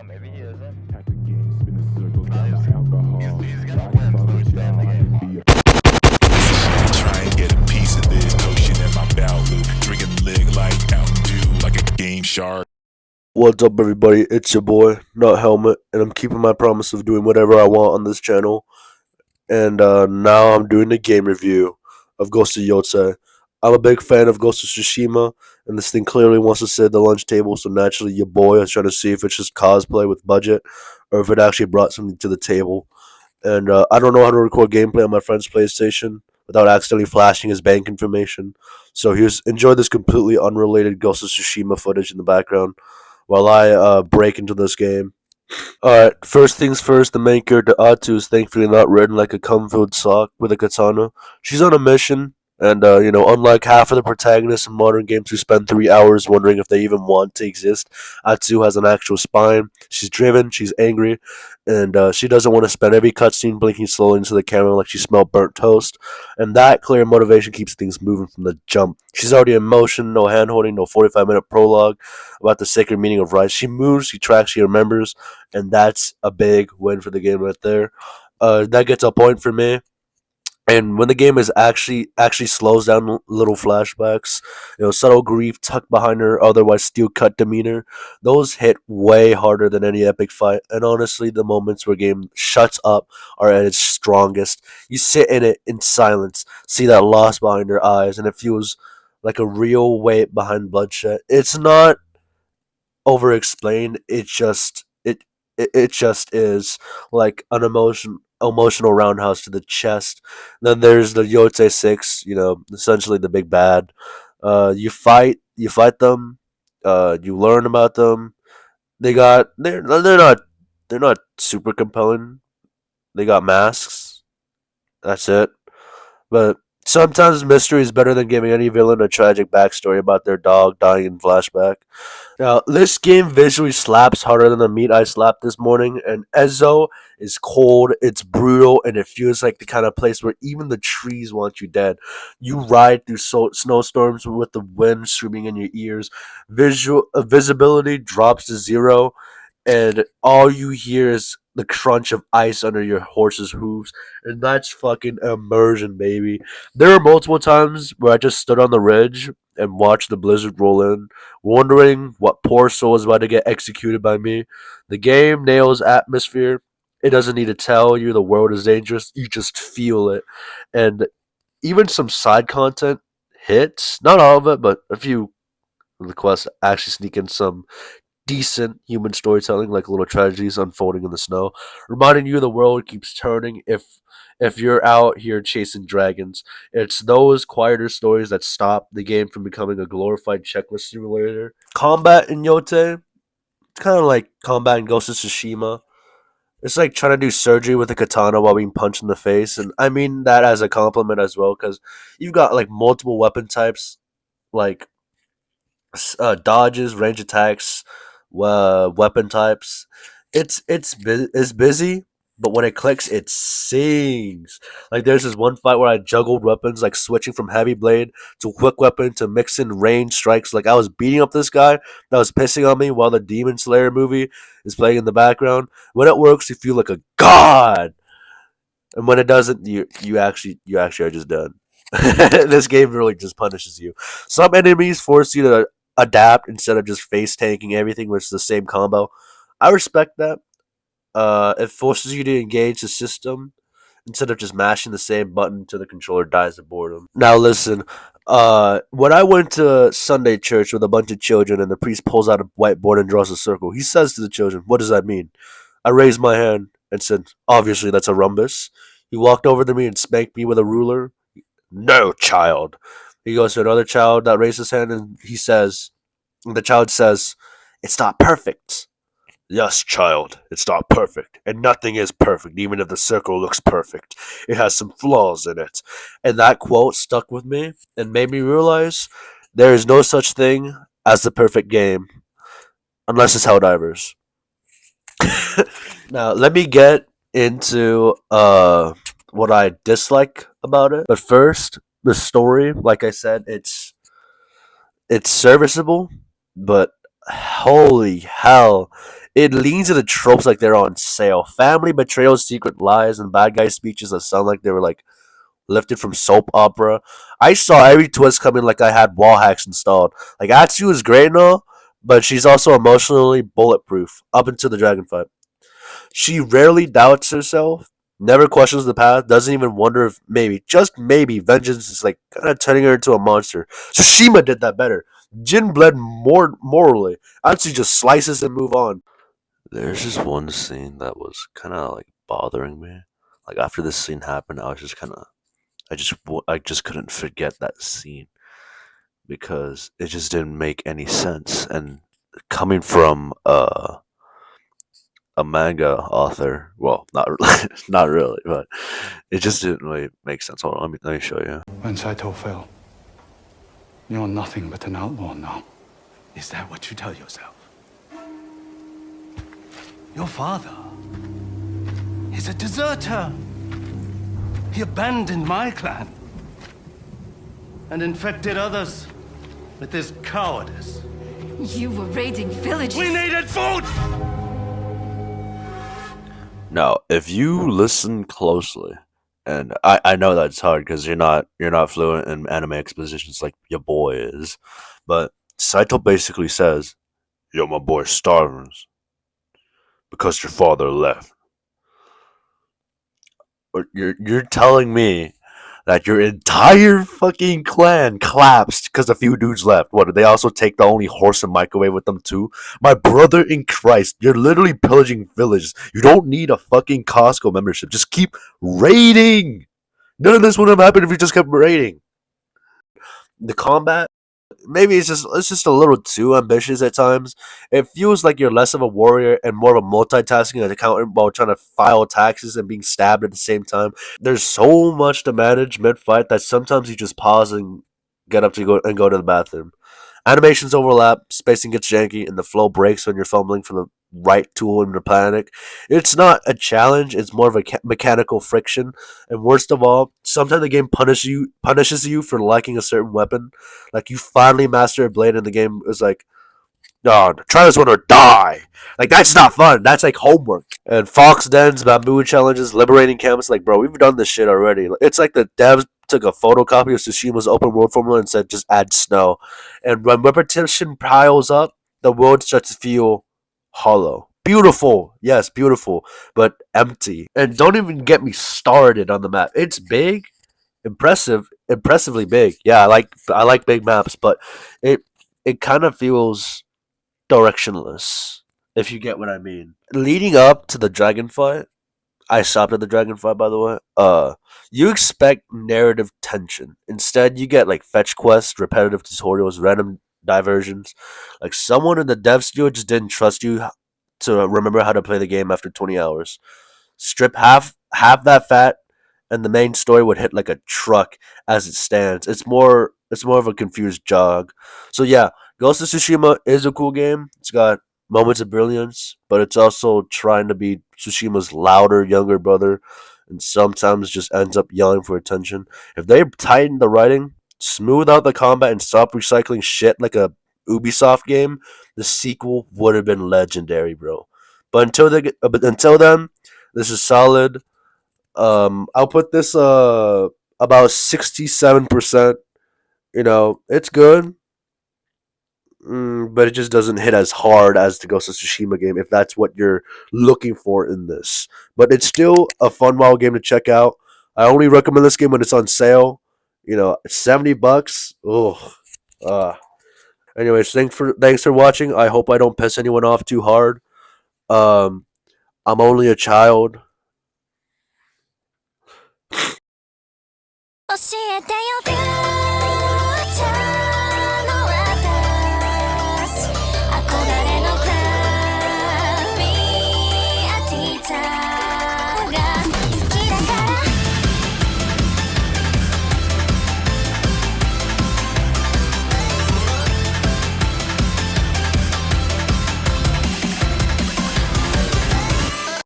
maybe he isn't. Hack the game, spin the circles, No, got my alcohol. he's gonna win, so we should stay in the game. Try and get a piece of this notion in my bowel loop. Drinking lig like Mountain Dew, like a game shark. What's up, everybody? It's your boy, Not Helmet, and I'm keeping my promise of doing whatever I want on this channel. And now I'm doing a game review of Ghost of Yotei. I'm a big fan of Ghost of Tsushima, and this thing clearly wants to sit at the lunch table, so naturally your boy is trying to see if it's just cosplay with budget, or if it actually brought something to the table. And I don't know how to record gameplay on my friend's PlayStation without accidentally flashing his bank information. So enjoy this completely unrelated Ghost of Tsushima footage in the background while I break into this game. Alright, first things first, the main character Atu is thankfully not ridden like a cum-filled sock with a katana. She's on a mission, and unlike half of the protagonists in modern games who spend 3 hours wondering if they even want to exist, Atsu has an actual spine. She's driven, she's angry, and she doesn't want to spend every cutscene blinking slowly into the camera like she smelled burnt toast. And that clear motivation keeps things moving from the jump. She's already in motion, no hand-holding, no 45-minute prologue about the sacred meaning of rights. She moves, she tracks, she remembers, and that's a big win for the game right there. That gets a point for me. And when the game is actually slows down little flashbacks, subtle grief tucked behind her otherwise steel cut demeanor, those hit way harder than any epic fight. And honestly, the moments where game shuts up are at its strongest. You sit in it in silence, see that loss behind her eyes, and it feels like a real weight behind bloodshed. It's not over explained. It just is like an emotional roundhouse to the chest. Then there's the Yotei Six, essentially the big bad. You fight them, you learn about them. They're not super compelling. They got masks. That's it. But sometimes mystery is better than giving any villain a tragic backstory about their dog dying in flashback. Now, this game visually slaps harder than the meat I slapped this morning, and Ezo is cold, it's brutal, and it feels like the kind of place where even the trees want you dead. You ride through snowstorms with the wind screaming in your ears, visibility drops to zero, and all you hear is the crunch of ice under your horse's hooves, and that's fucking immersion, baby. There are multiple times where I just stood on the ridge and watched the blizzard roll in, wondering what poor soul is about to get executed by me. The game nails atmosphere. It doesn't need to tell you the world is dangerous. You just feel it. And even some side content hits. Not all of it, but a few of the quests actually sneak in some decent human storytelling, like little tragedies unfolding in the snow, reminding you the world keeps turning if you're out here chasing dragons. It's those quieter stories that stop the game from becoming a glorified checklist simulator. Combat in Yote, it's kind of like combat in Ghost of Tsushima. It's like trying to do surgery with a katana while being punched in the face, and I mean that as a compliment as well, because you've got like multiple weapon types, like dodges, range attacks, weapon types. It's busy, but when it clicks, it sings. Like there's this one fight where I juggled weapons, like switching from heavy blade to quick weapon to mixing range strikes. Like I was beating up this guy that was pissing on me while the Demon Slayer movie is playing in the background. When it works, you feel like a god, and when it doesn't, you actually are just done. This game really just punishes you. Some enemies force you to adapt instead of just face tanking everything, which is the same combo. I respect that. It forces you to engage the system instead of just mashing the same button till the controller dies of boredom. Now listen, when I went to Sunday church with a bunch of children and the priest pulls out a whiteboard and draws a circle, he says to the children, "What does that mean?" I raised my hand and said, "Obviously that's a rhombus." He walked over to me and spanked me with a ruler. "No, child." He goes to another child that raised his hand and the child says, "It's not perfect." "Yes, child, it's not perfect. And nothing is perfect, even if the circle looks perfect. It has some flaws in it." And that quote stuck with me and made me realize there is no such thing as the perfect game, unless it's Helldivers. Now, let me get into what I dislike about it. But first, the story, like I said, it's serviceable, but holy hell, It leans into tropes like they're on sale. Family betrayal, secret lies, and bad guy speeches that sound like they were like lifted from soap opera. I saw every twist coming like I had wall hacks installed. Like Atsu is great and all, but she's also emotionally bulletproof up until the dragon fight. She rarely doubts herself, never questions the path, doesn't even wonder if maybe, just maybe, vengeance is like kind of turning her into a monster. Tsushima did that better. Jin bled more morally. Atsu just slices and move on. There's just one scene that was kind of like bothering me. Like after this scene happened, I was just kind of I just couldn't forget that scene because it just didn't make any sense. And coming from a manga author, well, not really, not really, but it just didn't really make sense. Hold on, let me show you. When Saito fell, you're nothing but an outlaw now. Is that what you tell yourself? Your father is a deserter. He abandoned my clan and infected others with his cowardice. You were raiding villages. We needed food! Now, if you listen closely, and I know that's hard because you're not fluent in anime expositions like your boy is, but Saito basically says, "Yo, my boy starving because your father left." Or you're telling me that your entire fucking clan collapsed because a few dudes left. What, did they also take the only horse and microwave with them too? My brother in Christ, you're literally pillaging villages. You don't need a fucking Costco membership. Just keep raiding. None of this would have happened if you just kept raiding. The combat, maybe it's just a little too ambitious at times. It feels like you're less of a warrior and more of a multitasking accountant while trying to file taxes and being stabbed at the same time. There's so much to manage mid-fight that sometimes you just pause and get up to go to the bathroom. Animations overlap, spacing gets janky, and the flow breaks when you're fumbling for the right tool in the panic. It's not a challenge; it's more of a mechanical friction. And worst of all, sometimes the game punishes you for liking a certain weapon. Like you finally master a blade, and the game is like, "No, try this one or die." Like that's not fun. That's like homework. And Fox Dens, Bamboo challenges, liberating camps. Like, bro, we've done this shit already. It's like the devs took a photocopy of Tsushima's open world formula and said, just add snow. And when repetition piles up, the world starts to feel hollow. Beautiful, yes, beautiful, but empty. And don't even get me started on the map. It's big, impressively big. Yeah, I like big maps, but it kind of feels directionless, if you get what I mean. Leading up to the dragon fight, I stopped at the dragon fight by the way. You expect narrative tension. Instead, you get like fetch quests, repetitive tutorials, random diversions. Like someone in the dev studio just didn't trust you to remember how to play the game after 20 hours. Strip half that fat and the main story would hit like a truck as it stands. It's more of a confused jog. So yeah, Ghost of Tsushima is a cool game. It's got moments of brilliance, but it's also trying to be Tsushima's louder younger brother and sometimes just ends up yelling for attention. If they tighten the writing, smooth out the combat and stop recycling shit like a Ubisoft game, the sequel would have been legendary, bro. But until then, this is solid. I'll put this about 67%. It's good, but it just doesn't hit as hard as the Ghost of Tsushima game if that's what you're looking for in this. But it's still a fun wild game to check out. I only recommend this game when it's on sale. $70. Oh, anyways, thanks for watching. I hope I don't piss anyone off too hard. Um, I'm only a child. 教えてよ